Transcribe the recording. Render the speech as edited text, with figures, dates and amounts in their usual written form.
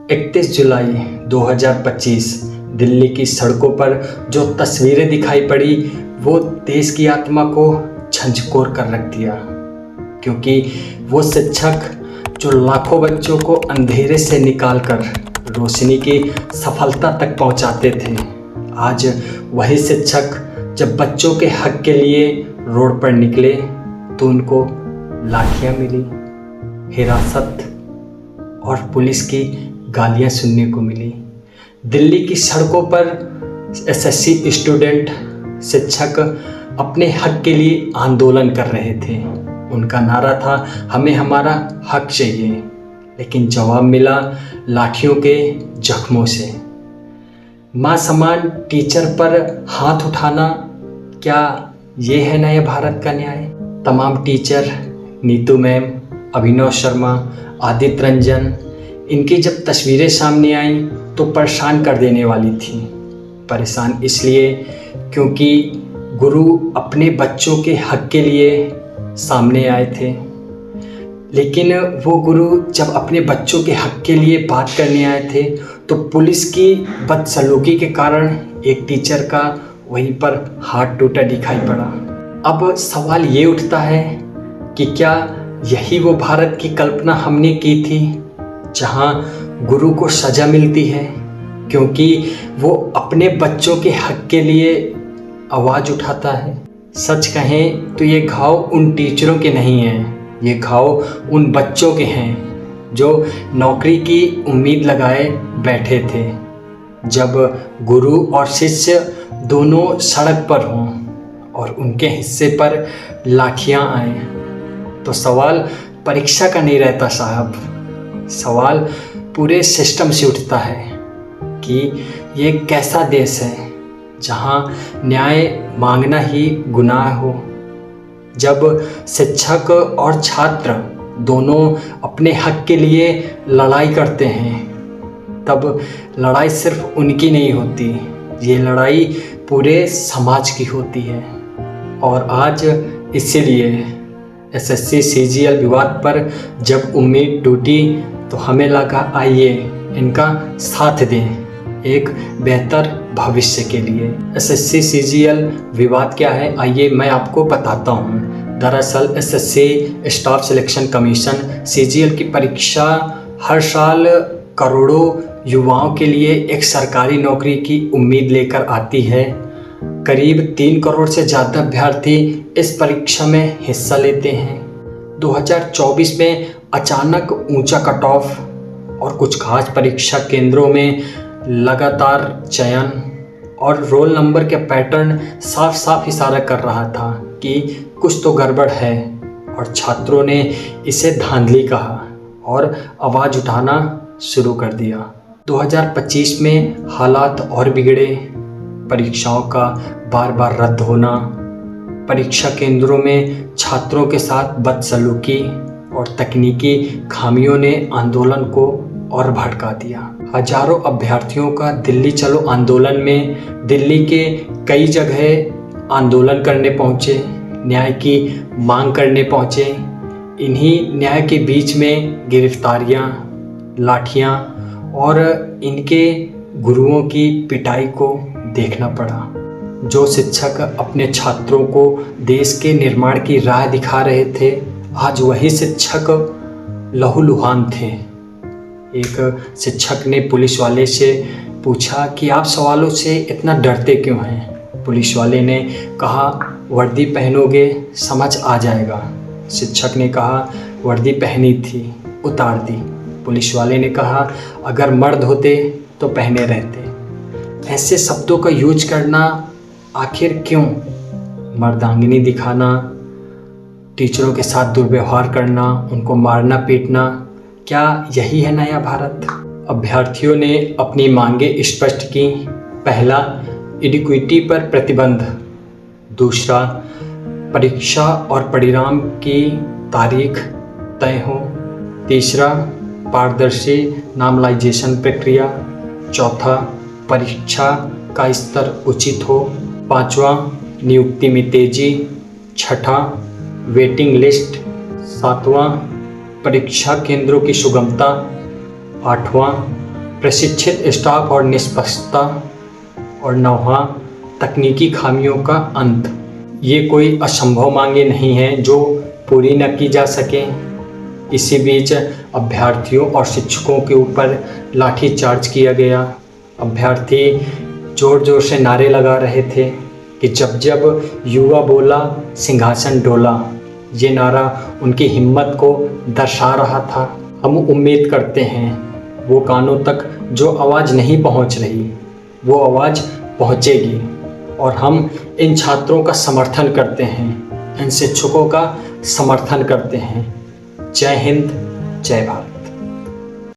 31 जुलाई 2025 दिल्ली की सड़कों पर जो तस्वीरें दिखाई पड़ी वो देश की आत्मा को झंझोर कर रख दिया, क्योंकि वो शिक्षक जो लाखों बच्चों को अंधेरे से निकालकर रोशनी की सफलता तक पहुंचाते थे, आज वही शिक्षक जब बच्चों के हक के लिए रोड पर निकले तो उनको लाठियां मिली, हिरासत और पुलिस की गालियां सुनने को मिली। दिल्ली की सड़कों पर एसएससी स्टूडेंट शिक्षक अपने हक के लिए आंदोलन कर रहे थे। उनका नारा था, हमें हमारा हक चाहिए, लेकिन जवाब मिला लाठियों के जख्मों से। मां समान टीचर पर हाथ उठाना, क्या ये है नए भारत का न्याय? तमाम टीचर, नीतू मैम, अभिनव शर्मा, आदित्य रंजन, इनकी जब तस्वीरें सामने आईं तो परेशान कर देने वाली थी। परेशान इसलिए क्योंकि गुरु अपने बच्चों के हक के लिए सामने आए थे, लेकिन वो गुरु जब अपने बच्चों के हक के लिए बात करने आए थे तो पुलिस की बदसलूकी के कारण एक टीचर का वहीं पर हाथ टूटा दिखाई पड़ा। अब सवाल ये उठता है कि क्या यही वो भारत की कल्पना हमने की थी, जहां गुरु को सजा मिलती है क्योंकि वो अपने बच्चों के हक के लिए आवाज़ उठाता है? सच कहें तो ये घाव उन टीचरों के नहीं हैं, ये घाव उन बच्चों के हैं जो नौकरी की उम्मीद लगाए बैठे थे। जब गुरु और शिष्य दोनों सड़क पर हों और उनके हिस्से पर लाठियां आए तो सवाल परीक्षा का नहीं रहता साहब, सवाल पूरे सिस्टम से उठता है कि ये कैसा देश है जहां न्याय मांगना ही गुनाह हो। जब शिक्षक और छात्र दोनों अपने हक के लिए लड़ाई करते हैं तब लड़ाई सिर्फ उनकी नहीं होती, ये लड़ाई पूरे समाज की होती है। और आज इसीलिए एसएससी सीजीएल विवाद पर जब उम्मीद टूटी तो हमें लगा आइए इनका साथ दें एक बेहतर भविष्य के लिए। एसएससी सीजीएल विवाद क्या है, आइए मैं आपको बताता हूँ। दरअसल SSC staff selection commission CGL की परीक्षा हर साल करोड़ों युवाओं के लिए एक सरकारी नौकरी की उम्मीद लेकर आती है। करीब 3 करोड़ से ज़्यादा अभ्यर्थी इस परीक्षा में हिस्सा लेते हैं। 2024 में अचानक ऊंचा कट ऑफ और कुछ खास परीक्षा केंद्रों में लगातार चयन और रोल नंबर के पैटर्न साफ साफ इशारा कर रहा था कि कुछ तो गड़बड़ है, और छात्रों ने इसे धांधली कहा और आवाज़ उठाना शुरू कर दिया। 2025 में हालात और बिगड़े, परीक्षाओं का बार बार रद्द होना, परीक्षा केंद्रों में छात्रों के साथ बदसलूकी और तकनीकी खामियों ने आंदोलन को और भड़का दिया। हजारों अभ्यर्थियों का दिल्ली चलो आंदोलन में दिल्ली के कई जगह आंदोलन करने पहुँचे, न्याय की मांग करने पहुँचे। इन्हीं न्याय के बीच में गिरफ्तारियाँ, लाठियाँ और इनके गुरुओं की पिटाई को देखना पड़ा। जो शिक्षक अपने छात्रों को देश के निर्माण की राह दिखा रहे थे, आज वही शिक्षक लहूलुहान थे। एक शिक्षक ने पुलिस वाले से पूछा कि आप सवालों से इतना डरते क्यों हैं? पुलिस वाले ने कहा, वर्दी पहनोगे समझ आ जाएगा। शिक्षक ने कहा, वर्दी पहनी थी, उतार दी। पुलिस वाले ने कहा, अगर मर्द होते तो पहने रहते। ऐसे शब्दों का यूज करना आखिर क्यों? मर्दांगिनी दिखाना, टीचरों के साथ दुर्व्यवहार करना, उनको मारना पीटना, क्या यही है नया भारत? अभ्यर्थियों ने अपनी मांगे स्पष्ट की। पहला, इक्विटी पर प्रतिबंध। दूसरा, परीक्षा और परिणाम की तारीख तय हो। तीसरा, पारदर्शी नामलाइजेशन प्रक्रिया। चौथा, परीक्षा का स्तर उचित हो। पांचवा, नियुक्ति में तेजी। छठा, वेटिंग लिस्ट। सातवां, परीक्षा केंद्रों की सुगमता। आठवां, प्रशिक्षित स्टाफ और निष्पक्षता, और 9वां तकनीकी खामियों का अंत। ये कोई असंभव मांगे नहीं हैं जो पूरी न की जा सकें। इसी बीच अभ्यर्थियों और शिक्षकों के ऊपर लाठीचार्ज किया गया। अभ्यर्थी जोर जोर से नारे लगा रहे थे कि जब जब युवा बोला सिंहासन डोला। ये नारा उनकी हिम्मत को दर्शा रहा था। हम उम्मीद करते हैं वो कानों तक जो आवाज़ नहीं पहुंच रही वो आवाज़ पहुंचेगी, और हम इन छात्रों का समर्थन करते हैं, इन शिक्षकों का समर्थन करते हैं। जय हिंद, जय भारत।